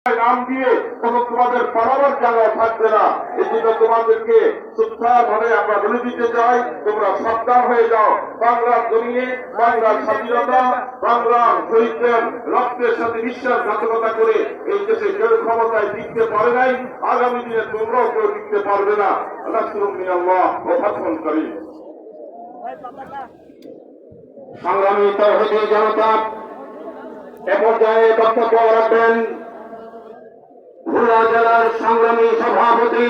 নাম দিয়ে তখন তোমাদের পালাবার জায়গা থাকবে না। এই জন্য তোমাদেরকে সুস্থভাবে আমরা বলে দিতে চাই, তোমরা সাবধান হয়ে যাও। বাংলার জমিনে বাংলার স্বাধীনতা, বাংলার শহীদদের রক্তের সাথে বিশ্বাসঘাতকতা করে এই দেশে কেউ ক্ষমতায় টিকতে পারে নাই, আগামী দিনে তোমরাও কেউ টিকতে পারবে না। নাসরুম মিনাল্লাহ ওয়া ফাতহুন করিম। সংগ্রামী তাওহীদি জনতা, এ পর্যায়ে বক্তব্য রাখবেন ভোলা জেলার সংগ্রামী সভাপতি,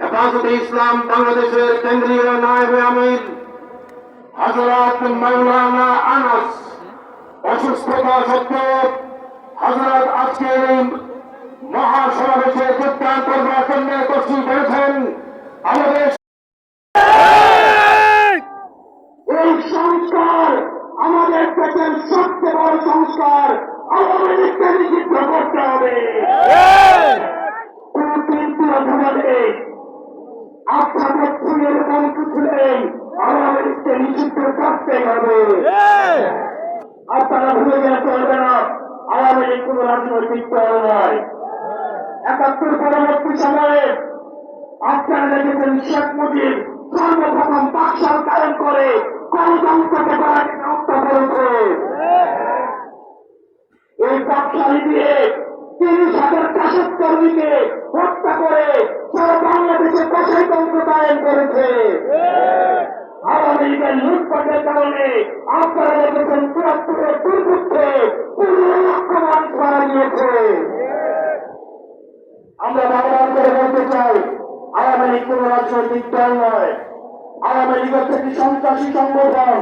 হেফাজতে ইসলাম বাংলাদেশের কেন্দ্রীয় নায়েবে আমির হযরত মাওলানা আনাস। অসুস্থতা সত্ত্বেও হযরত আজকের এই মহাসমাবেশে যোগদান করবার জন্য তশরিফ করেছেন। আমাদের এই সংস্কার আমাদের দেশের সবচেয়ে বড় সংস্কার, আওয়ামী লীগকে নিষিদ্ধ করতে হবে। কোন তিনটি অথবা নেই, আপনাদের ফুলের মন কিছু নেই, আওয়ামী লীগকে নিষিদ্ধ করতে হবে। আপনারা ভুলে গেলে চলবে না, আওয়ামী লীগ কোন রাজনৈতিক দল নয়। ৭১ পরবর্তী সময়ে আপনারা দেখেছেন শেখ মুজিব সর্বপ্রথম বাকশাল কায়েম করে গণতন্ত্রকে গড়াকে হত্যা করেছে। এই বাকশালী দিয়ে ৩০,০০০ চাষক কর্মীকে হত্যা করে সারা বাংলাদেশে কসাইতন্ত্র কায়েম করেছে। আওয়ামী লীগের লুটপাটের কারণে আপনারা দেখেছেন ৭৪-এর দুর্ভিক্ষে ১৫ লক্ষ মানুষ মারা গিয়েছে। আমরা বারবার করে বলতে চাই, আওয়ামী লীগ কোন রাজনৈতিক দল নয়। আওয়ামী লীগ হচ্ছে একটি সন্ত্রাসী সংগঠন।